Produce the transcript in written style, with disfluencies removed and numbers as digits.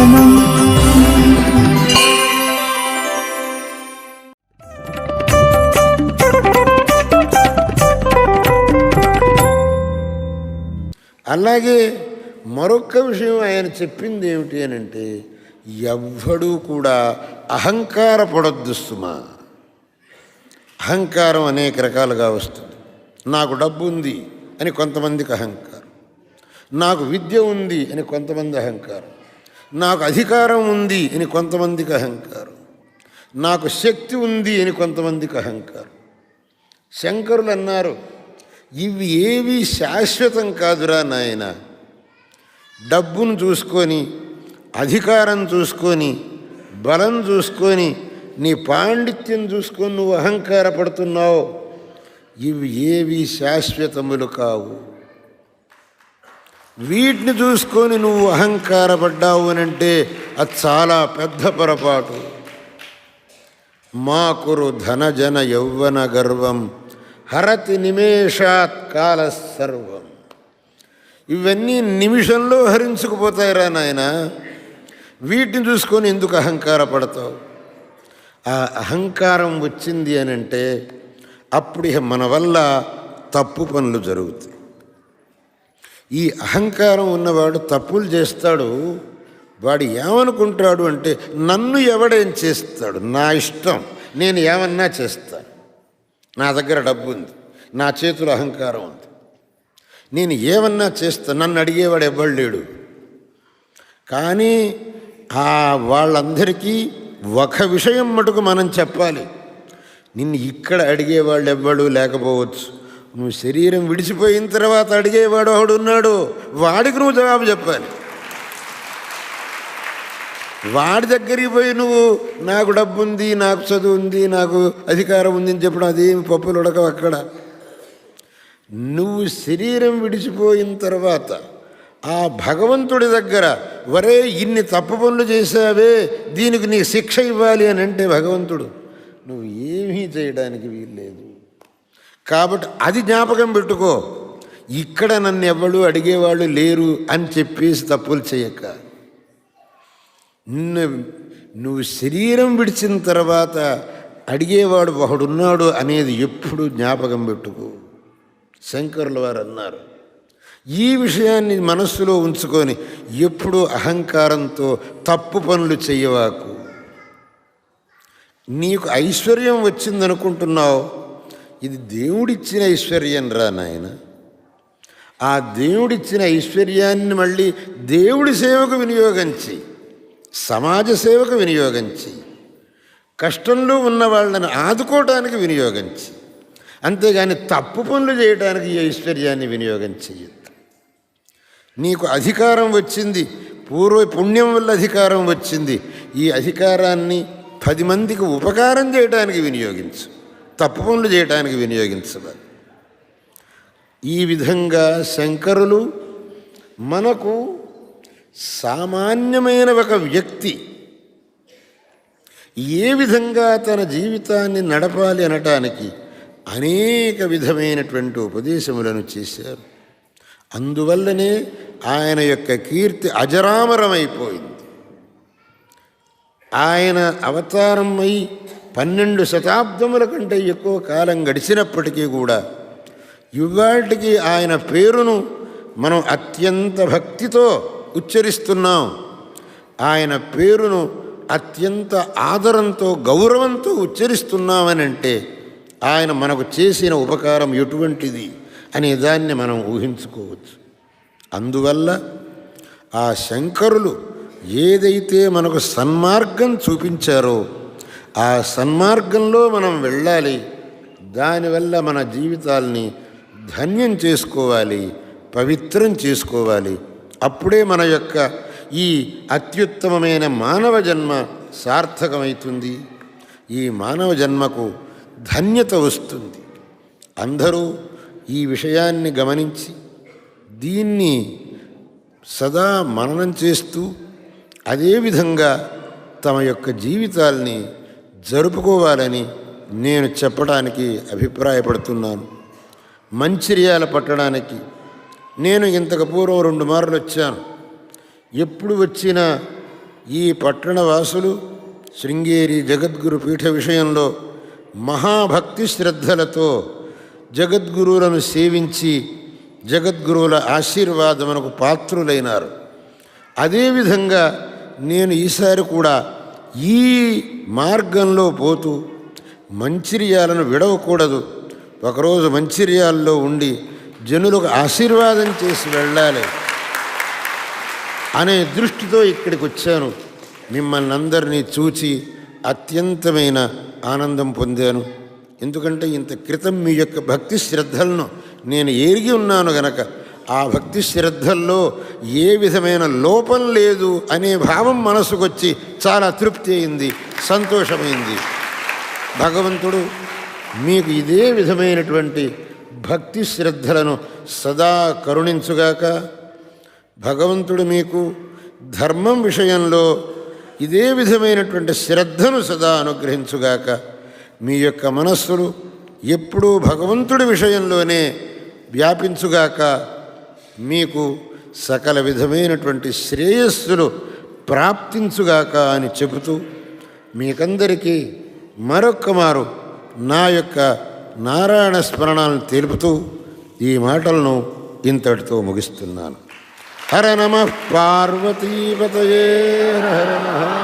శరణం. అలాగే మరొక విషయం ఆయన చెప్పింది ఏమిటి అని అంటే, ఎవ్వడూ కూడా అహంకారపడొద్దు సుమా. అహంకారం అనేక రకాలుగా వస్తుంది. నాకు డబ్బు ఉంది అని కొంతమందికి అహంకారం, నాకు విద్య ఉంది అని కొంతమంది అహంకారం, నాకు అధికారం ఉంది అని కొంతమందికి అహంకారం, నాకు శక్తి ఉంది అని కొంతమందికి అహంకారం. శంకరులు అన్నారు, ఇవి ఏవి శాశ్వతం కాదురా నాయన. డబ్బును చూసుకొని, అధికారం చూసుకొని, బలం చూసుకొని, నీ పాండిత్యం చూసుకొని నువ్వు అహంకారపడుతున్నావు. ఇవి ఏవి శాశ్వతములు కావు. వీటిని చూసుకొని నువ్వు అహంకారపడ్డావు అని అంటే అది చాలా పెద్ద పొరపాటు. మా కురు ధనజన యౌవన గర్వం హరతి నిమేషాత్ కాల సర్వం. ఇవన్నీ నిమిషంలో హరించుకుపోతాయిరా నాయన. వీటిని చూసుకొని ఎందుకు అహంకారపడతావు? ఆ అహంకారం వచ్చింది అని అంటే అప్పుడు మన వల్ల తప్పు పనులు జరుగుతాయి. ఈ అహంకారం ఉన్నవాడు తప్పులు చేస్తాడు. వాడు ఏమనుకుంటాడు అంటే, నన్ను ఎవడేం చేస్తాడు, నా ఇష్టం, నేను ఏమన్నా చేస్తాను, నా దగ్గర డబ్బు ఉంది, నా చేతిలో అహంకారం ఉంది, నేను ఏమన్నా చేస్తాను, నన్ను అడిగేవాడు ఎవ్వడు లేడు. కానీ వాళ్ళందరికీ ఒక విషయం మటుకు మనం చెప్పాలి, నిన్ను ఇక్కడ అడిగేవాళ్ళు ఎవ్వడు లేకపోవచ్చు, నువ్వు శరీరం విడిచిపోయిన తర్వాత అడిగేవాడు ఒకడున్నాడు, వాడికి నువ్వు జవాబు చెప్పాలి. వాడి దగ్గరికి పోయి నువ్వు నాకు డబ్బు ఉంది, నాకు చదువు ఉంది, నాకు అధికారం ఉంది అని చెప్పడం అదేమి పప్పులు ఉడకవు. అక్కడ నువ్వు శరీరం విడిచిపోయిన తర్వాత ఆ భగవంతుడి దగ్గర, వరే ఇన్ని తప్పు పనులు చేశావే, దీనికి నీకు శిక్ష ఇవ్వాలి అని అంటే భగవంతుడు నువ్వు ఏమీ చేయడానికి వీల్లేదు. కాబట్టి అది జ్ఞాపకం పెట్టుకో. ఇక్కడ నన్ను ఎవ్వడు అడిగేవాళ్ళు లేరు అని చెప్పేసి తప్పులు చేయక, నువ్వు శరీరం విడిచిన తర్వాత అడిగేవాడు ఒకడున్నాడు అనేది ఎప్పుడు జ్ఞాపకం పెట్టుకో. శంకరుల వారు అన్నారు, ఈ విషయాన్ని మనస్సులో ఉంచుకొని ఎప్పుడూ అహంకారంతో తప్పు పనులు చేయవాకు. నీకు ఐశ్వర్యం వచ్చిందనుకుంటున్నావు, ఇది దేవుడిచ్చిన ఐశ్వర్యం రా నాయన. ఆ దేవుడిచ్చిన ఐశ్వర్యాన్ని మళ్ళీ దేవుడి సేవకు వినియోగించి, సమాజ సేవకు వినియోగించి, కష్టంలో ఉన్న వాళ్ళని ఆదుకోవటానికి వినియోగించి, అంతేగాని తప్పు పనులు చేయడానికి ఈ ఐశ్వర్యాన్ని వినియోగించయ్యద్దు. నీకు అధికారం వచ్చింది, పుణ్యం వల్ల అధికారం వచ్చింది, ఈ అధికారాన్ని 10 మందికి ఉపకారం చేయడానికి వినియోగించు, తప్పు పనులు చేయడానికి వినియోగించవాలి. ఈ విధంగా శంకరులు మనకు సామాన్యమైన ఒక వ్యక్తి ఏ విధంగా తన జీవితాన్ని నడపాలి అనటానికి అనేక విధమైనటువంటి ఉపదేశములను చేశారు. అందువల్లనే ఆయన యొక్క కీర్తి అజరామరమైపోయింది. ఆయన అవతారమై 12 శతాబ్దముల కంటే ఎక్కువ కాలం గడిచినప్పటికీ కూడా ఇవాళకి ఆయన పేరును మనం అత్యంత భక్తితో ఉచ్చరిస్తున్నాం. ఆయన పేరును అత్యంత ఆదరంతో, గౌరవంతో ఉచ్చరిస్తున్నామని అంటే ఆయన మనకు చేసిన ఉపకారం ఎటువంటిది అనే దాన్ని మనం ఊహించుకోవచ్చు. అందువల్ల ఆ శంకరులు ఏదైతే మనకు సన్మార్గం చూపించారో ఆ సన్మార్గంలో మనం వెళ్ళాలి. దానివల్ల మన జీవితాల్ని ధన్యం చేసుకోవాలి, పవిత్రం చేసుకోవాలి. అప్పుడే మన యొక్క ఈ అత్యుత్తమమైన మానవ జన్మ సార్థకమవుతుంది. ఈ మానవ జన్మకు ధన్యత వస్తుంది. అందరూ ఈ విషయాన్ని గమనించి దీన్ని సదా మననం చేస్తూ అదేవిధంగా తమ యొక్క జీవితాల్ని జరుపుకోవాలని నేను చెప్పడానికి అభిప్రాయపడుతున్నాను. మంచిర్యాల పట్టడానికి నేను ఇంతకు పూర్వం 2 మార్లు వచ్చాను. ఎప్పుడు వచ్చినా ఈ పట్టణవాసులు శృంగేరి జగద్గురు పీఠ విషయంలో మహాభక్తి శ్రద్ధలతో జగద్గురువులను సేవించి జగద్గురువుల ఆశీర్వాదమునకు పాత్రులైనారు. అదేవిధంగా నేను ఈసారి కూడా ఈ మార్గంలో పోతూ మంచిర్యాలను విడవకూడదు. ఒకరోజు మంచిర్యాలలో ఉండి జనులకు ఆశీర్వాదం చేసి వెళ్ళాలి అనే దృష్టితో ఇక్కడికి వచ్చాను. మిమ్మల్ని అందరినీ చూచి అత్యంతమైన ఆనందం పొందాను. ఎందుకంటే ఇంత క్రితం మీ యొక్క భక్తి శ్రద్ధలను నేను ఎరిగి ఉన్నాను గనక ఆ భక్తి శ్రద్ధల్లో ఏ విధమైన లోపం లేదు అనే భావం మనసుకొచ్చి చాలా తృప్తి అయింది, సంతోషమైంది. భగవంతుడు మీకు ఇదే విధమైనటువంటి భక్తి శ్రద్ధలను సదా కరుణించుగాక. భగవంతుడు మీకు ధర్మం విషయంలో ఇదే విధమైనటువంటి శ్రద్ధను సదా అనుగ్రహించుగాక. మీ యొక్క మనస్సులు ఎప్పుడూ భగవంతుడి విషయంలోనే వ్యాపించుగాక. మీకు సకల విధమైనటువంటి శ్రేయస్సులు ప్రాప్తించుగాక అని చెబుతూ మీకందరికీ మరొక్క మారు నా యొక్క నారాయణ స్మరణాలను తెలుపుతూ ఈ మాటలను ఇంతటితో ముగిస్తున్నాను. హర నమః పార్వతీపతయే హర నమః.